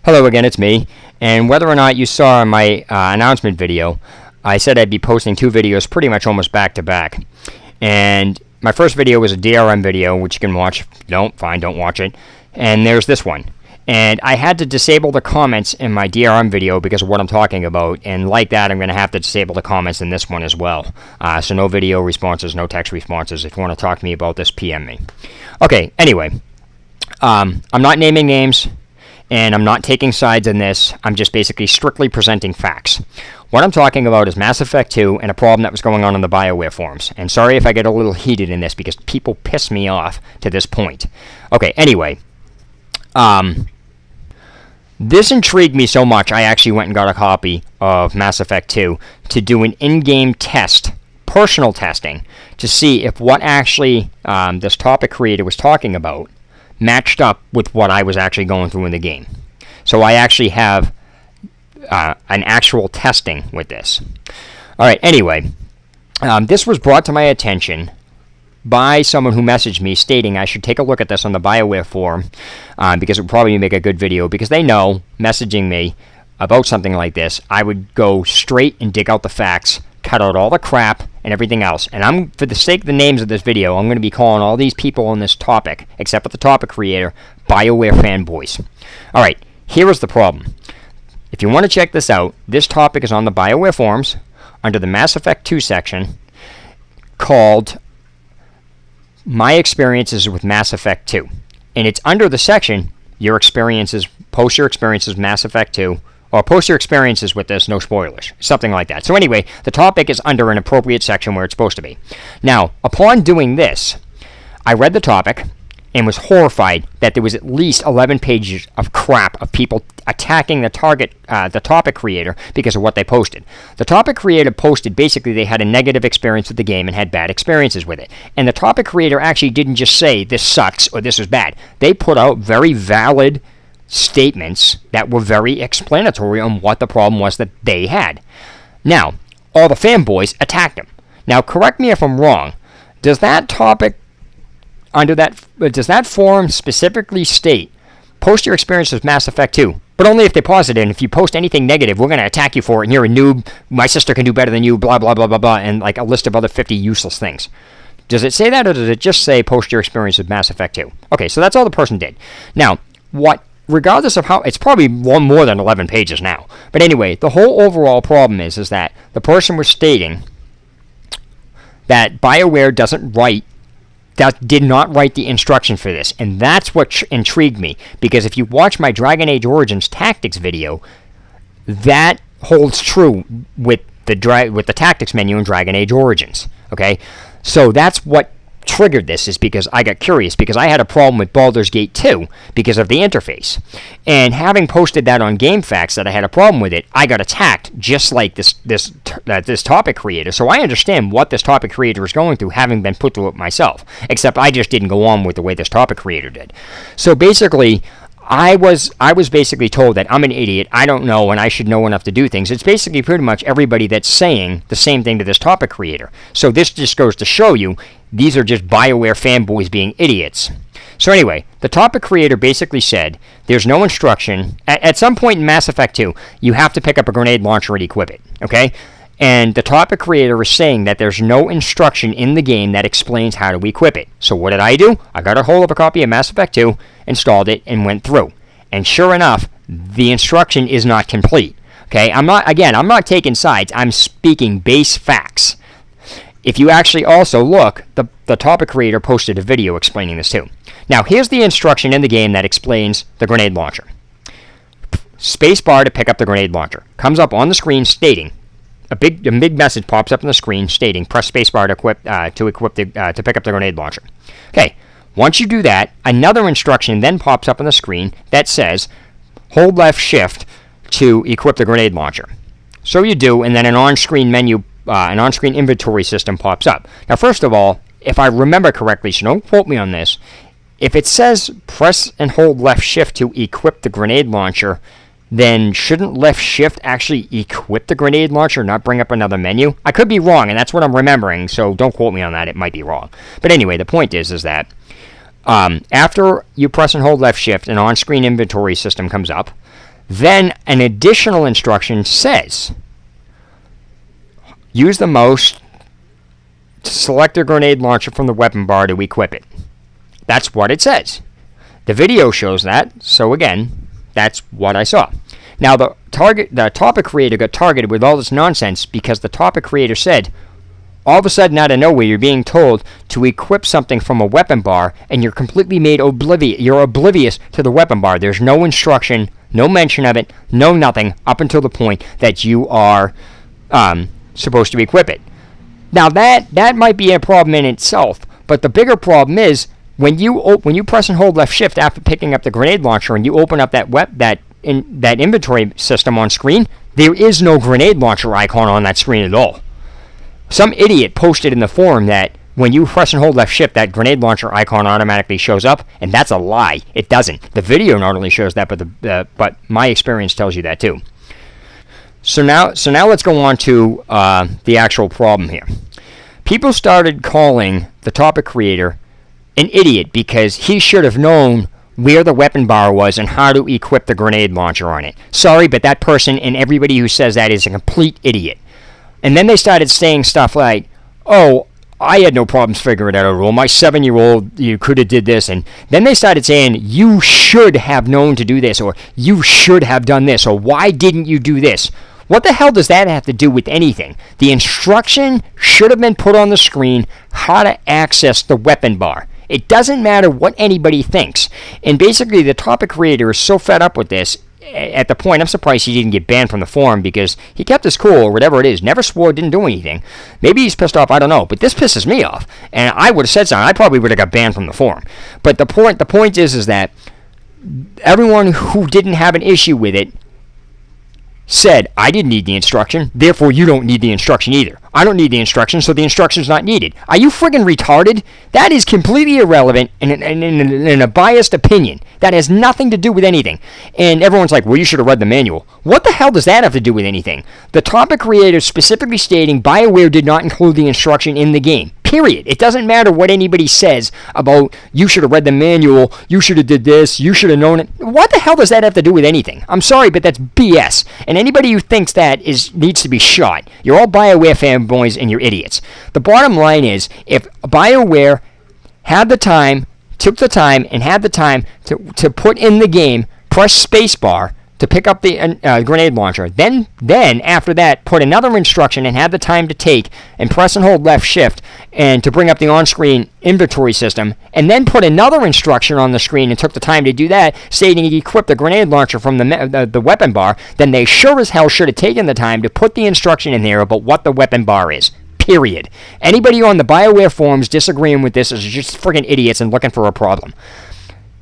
Hello again, it's me. And whether or not you saw my announcement video, I said I'd be posting two videos pretty much almost back to back. And my first video was a DRM video, which you can watch. If you don't, fine, don't watch it. And there's this one. And I had to disable the comments in my DRM video because of what I'm talking about. And like that, I'm going to have to disable the comments in this one as well. So no video responses, no text responses. If you want to talk to me about this, PM me. Okay, anyway. I'm not naming names. And I'm not taking sides in this. I'm just basically strictly presenting facts. What I'm talking about is Mass Effect 2 and a problem that was going on in the BioWare forums. And sorry if I get a little heated in this because people piss me off to this point. Okay, anyway. This intrigued me so much, I actually went and got a copy of Mass Effect 2 to do an in-game test, personal testing, to see if what actually this topic creator was talking about matched up with what I was actually going through in the game. So I actually have an actual testing with this. Alright, anyway, this was brought to my attention by someone who messaged me stating I should take a look at this on the BioWare forum because it would probably make a good video, because they know, messaging me about something like this, I would go straight and dig out the facts, cut out all the crap and everything else. And for the sake of the names of this video, I'm going to be calling all these people on this topic, except for the topic creator, BioWare fanboys. Alright, here is the problem. If you want to check this out, this topic is on the BioWare forums under the Mass Effect 2 section called My Experiences with Mass Effect 2. And it's under the section, Your Experiences, Post Your Experiences with Mass Effect 2, or post your experiences with this, no spoilers. Something like that. So anyway, the topic is under an appropriate section where it's supposed to be. Now, upon doing this, I read the topic and was horrified that there was at least 11 pages of crap of people attacking the topic creator because of what they posted. The topic creator posted basically they had a negative experience with the game and had bad experiences with it. And the topic creator actually didn't just say this sucks or this is bad. They put out very valid statements that were very explanatory on what the problem was that they had. Now, all the fanboys attacked him. Now, correct me if I'm wrong. Does that topic does that forum specifically state post your experience with Mass Effect 2, but only if they positive, and if you post anything negative, we're going to attack you for it, and you're a noob, my sister can do better than you, blah, blah, blah, blah, blah, and like a list of other 50 useless things. Does it say that, or does it just say post your experience with Mass Effect 2? Okay, so that's all the person did. Now, regardless of how, it's probably more than 11 pages now. But anyway, the whole overall problem is that the person was stating that BioWare did not write the instruction for this. And that's what intrigued me. Because if you watch my Dragon Age Origins tactics video, that holds true with the tactics menu in Dragon Age Origins. Okay? So that's what triggered this, is because I got curious, because I had a problem with Baldur's Gate 2 because of the interface. And having posted that on GameFAQs that I had a problem with it, I got attacked just like this topic creator. So I understand what this topic creator is going through, having been put through it myself. Except I just didn't go on with the way this topic creator did. So basically, I was basically told that I'm an idiot, I don't know, and I should know enough to do things. It's basically pretty much everybody that's saying the same thing to this topic creator. So this just goes to show you, these are just BioWare fanboys being idiots. So anyway, the topic creator basically said, there's no instruction. At some point in Mass Effect 2, you have to pick up a grenade launcher and equip it, okay? And the topic creator is saying that there's no instruction in the game that explains how to equip it. So what did I do? I got a hold of a copy of Mass Effect 2, installed it, and went through. And sure enough, the instruction is not complete. Okay, I'm not taking sides. I'm speaking base facts. If you actually also look, the topic creator posted a video explaining this too. Now, here's the instruction in the game that explains the grenade launcher. Spacebar to pick up the grenade launcher. Comes up on the screen stating, a big message pops up on the screen stating, press spacebar to pick up the grenade launcher. Okay, once you do that, another instruction then pops up on the screen that says, hold left shift to equip the grenade launcher. So you do, and then an on-screen menu, an on-screen inventory system pops up. Now, first of all, if I remember correctly, so don't quote me on this, if it says press and hold left shift to equip the grenade launcher, then shouldn't left shift actually equip the grenade launcher, not bring up another menu? I could be wrong, and that's what I'm remembering, so don't quote me on that. It might be wrong. But anyway, the point is that after you press and hold left shift, an on-screen inventory system comes up. Then an additional instruction says, use the mouse to select the grenade launcher from the weapon bar to equip it. That's what it says. The video shows that, so again, that's what I saw. Now, the topic creator got targeted with all this nonsense because the topic creator said, all of a sudden, out of nowhere, you're being told to equip something from a weapon bar, and you're completely made oblivious. You're oblivious to the weapon bar. There's no instruction, no mention of it, no nothing, up until the point that you are supposed to equip it. Now, that might be a problem in itself, but the bigger problem is when you press and hold left shift after picking up the grenade launcher, and you open up that inventory system on screen, there is no grenade launcher icon on that screen at all. Some idiot posted in the forum that when you press and hold left shift, that grenade launcher icon automatically shows up, and that's a lie. It doesn't. The video not only shows that, but my experience tells you that too. So now let's go on to the actual problem here. People started calling the topic creator an idiot because he should have known where the weapon bar was and how to equip the grenade launcher on it. Sorry, but that person and everybody who says that is a complete idiot. And then they started saying stuff like, oh, I had no problems figuring out a rule. My 7-year-old, you could have did this. And then they started saying, you should have known to do this, or you should have done this, or why didn't you do this? What the hell does that have to do with anything? The instruction should have been put on the screen how to access the weapon bar. It doesn't matter what anybody thinks. And basically, the topic creator is so fed up with this, at the point, I'm surprised he didn't get banned from the forum because he kept his cool or whatever it is, never swore, didn't do anything. Maybe he's pissed off, I don't know, but this pisses me off. And I would have said something, I probably would have got banned from the forum. But the point is that everyone who didn't have an issue with it said, I didn't need the instruction, therefore you don't need the instruction either. I don't need the instruction, so the instruction's not needed. Are you friggin' retarded? That is completely irrelevant and in a biased opinion. That has nothing to do with anything. And everyone's like, well, you should have read the manual. What the hell does that have to do with anything? The topic creator specifically stating BioWare did not include the instruction in the game. Period. It doesn't matter what anybody says about you should have read the manual, you should have did this, you should have known it. What the hell does that have to do with anything? I'm sorry, but that's BS. And anybody who thinks that needs to be shot. You're all BioWare fanboys and you're idiots. The bottom line is, if BioWare had the time, took the time, and had the time to put in the game, press spacebar to pick up the grenade launcher, then after that put another instruction and had the time to take and press and hold left shift and to bring up the on-screen inventory system, and then put another instruction on the screen and took the time to do that, stating he equipped the grenade launcher from the weapon bar, then they sure as hell should have taken the time to put the instruction in there about what the weapon bar is. Period. Anybody on the BioWare forums disagreeing with this is just freaking idiots and looking for a problem.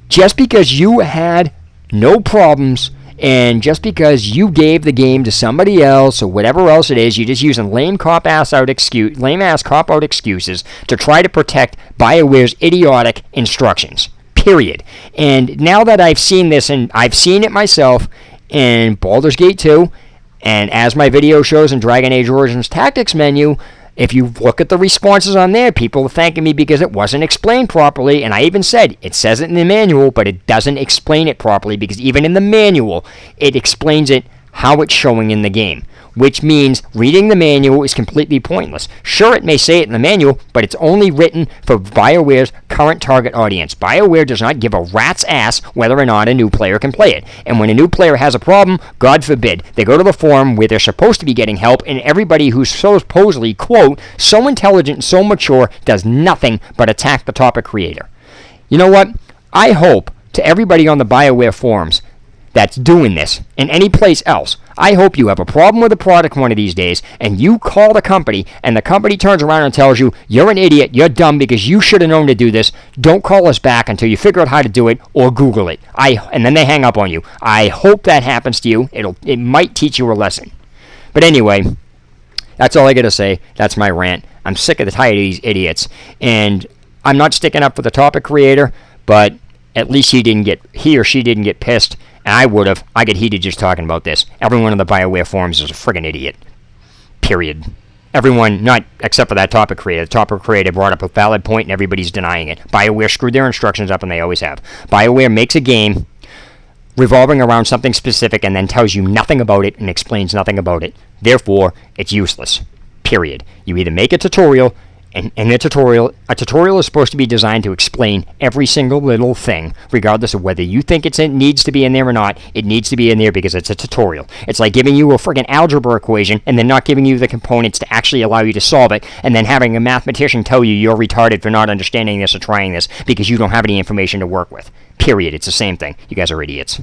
Just because you had no problems and just because you gave the game to somebody else or whatever else it is, you're just using lame ass cop out excuses to try to protect BioWare's idiotic instructions. Period. And now that I've seen this, and I've seen it myself in Baldur's Gate 2, and as my video shows in Dragon Age Origins Tactics menu, if you look at the responses on there, people are thanking me because it wasn't explained properly, and I even said, it says it in the manual, but it doesn't explain it properly, because even in the manual, it explains it how it's showing in the game, which means reading the manual is completely pointless. Sure, it may say it in the manual, but it's only written for BioWare's current target audience. BioWare does not give a rat's ass whether or not a new player can play it. And when a new player has a problem, God forbid, they go to the forum where they're supposed to be getting help, and everybody who's supposedly, quote, so intelligent and so mature does nothing but attack the topic creator. You know what? I hope to everybody on the BioWare forums that's doing this, and any place else, I hope you have a problem with a product one of these days, and you call the company, and the company turns around and tells you, you're an idiot, you're dumb because you should have known to do this, don't call us back until you figure out how to do it, or Google it. And then they hang up on you. I hope that happens to you. It might teach you a lesson. But anyway, that's all I got to say. That's my rant. I'm sick of the tired of these idiots, and I'm not sticking up for the topic creator, but at least he or she didn't get pissed. And I would have. I get heated just talking about this. Everyone in the BioWare forums is a friggin' idiot. Period. Everyone, not except for that topic creator. The topic creator brought up a valid point and everybody's denying it. BioWare screwed their instructions up, and they always have. BioWare makes a game revolving around something specific and then tells you nothing about it and explains nothing about it. Therefore, it's useless. Period. You either make a tutorial, and in a tutorial is supposed to be designed to explain every single little thing, regardless of whether you think it needs to be in there or not. It needs to be in there because it's a tutorial. It's like giving you a friggin' algebra equation and then not giving you the components to actually allow you to solve it, and then having a mathematician tell you you're retarded for not understanding this or trying this because you don't have any information to work with. Period. It's the same thing. You guys are idiots.